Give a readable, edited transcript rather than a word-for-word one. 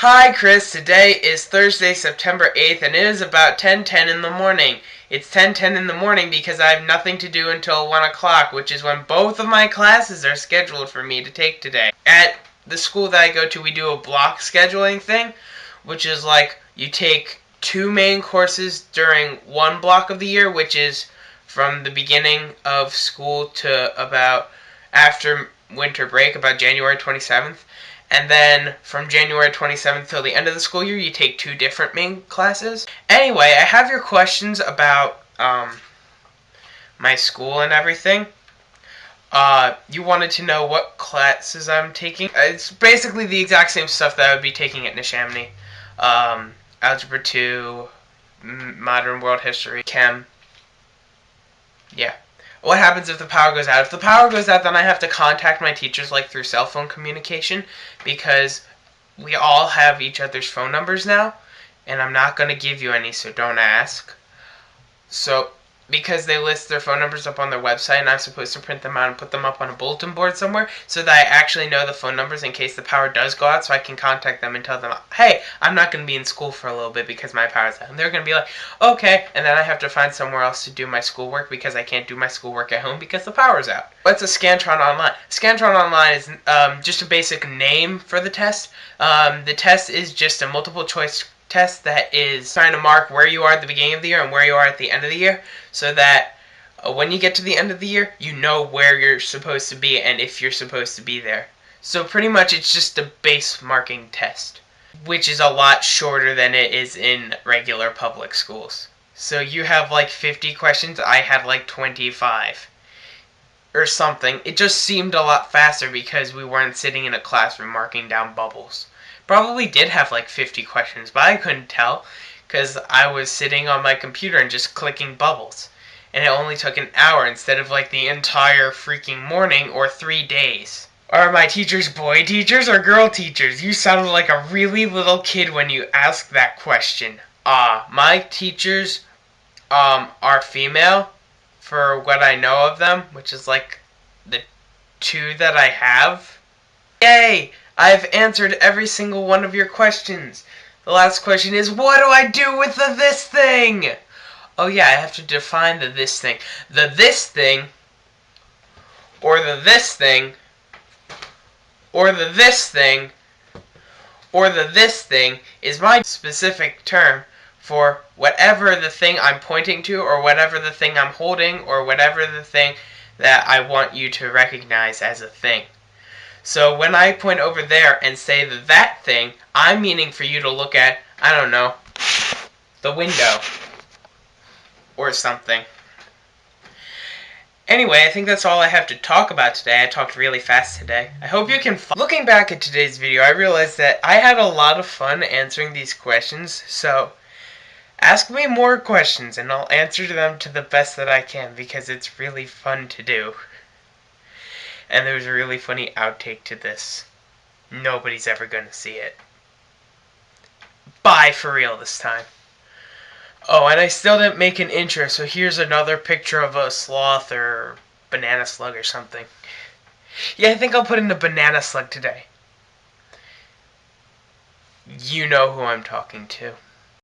Hi Chris, today is Thursday, September 8th, and it is about 10:10 in the morning. It's 10:10 in the morning because I have nothing to do until 1 o'clock, which is when both of my classes are scheduled for me to take today. At the school that I go to, we do a block scheduling thing, which is like you take two main courses during one block of the year, which is from the beginning of school to about after winter break, about January 27th. And then from January 27th till the end of the school year, you take two different main classes. Anyway, I have your questions about my school and everything. You wanted to know what classes I'm taking. It's basically the exact same stuff that I would be taking at Neshaminy. Algebra 2, Modern World History, Chem. Yeah. What happens if the power goes out? If the power goes out, then I have to contact my teachers like through cell phone communication because we all have each other's phone numbers now, and I'm not going to give you any, so don't ask. So, because they list their phone numbers up on their website, and I'm supposed to print them out and put them up on a bulletin board somewhere so that I actually know the phone numbers in case the power does go out, so I can contact them and tell them, hey, I'm not going to be in school for a little bit because my power's out. And they're going to be like, okay, and then I have to find somewhere else to do my schoolwork because I can't do my schoolwork at home because the power's out. What's a Scantron Online? Scantron Online is just a basic name for the test. The test is just a multiple choice test that is trying to mark where you are at the beginning of the year and where you are at the end of the year so that when you get to the end of the year, you know where you're supposed to be and if you're supposed to be there. So pretty much it's just a base marking test, which is a lot shorter than it is in regular public schools. So you have like 50 questions, I had like 25 or something. It just seemed a lot faster because we weren't sitting in a classroom marking down bubbles. Probably did have like 50 questions, but I couldn't tell because I was sitting on my computer and just clicking bubbles. And it only took an hour instead of like the entire freaking morning or 3 days. Are my teachers boy teachers or girl teachers? You sounded like a really little kid when you asked that question. My teachers are female for what I know of them, which is like the two that I have. Yay! I've answered every single one of your questions. The last question is, what do I do with the this thing? Oh yeah, I have to define the this thing. The this thing, or the this thing, or the this thing, or the this thing is my specific term for whatever the thing I'm pointing to, or whatever the thing I'm holding, or whatever the thing that I want you to recognize as a thing. So when I point over there and say that thing, I'm meaning for you to look at, I don't know, the window or something. Anyway, I think that's all I have to talk about today. I talked really fast today. I hope you can Looking back at today's video, I realized that I had a lot of fun answering these questions, so ask me more questions and I'll answer them to the best that I can because it's really fun to do. And there's a really funny outtake to this. Nobody's ever gonna see it. Bye for real this time. Oh, and I still didn't make an intro, so here's another picture of a sloth or banana slug or something. Yeah, I think I'll put in the banana slug today. You know who I'm talking to.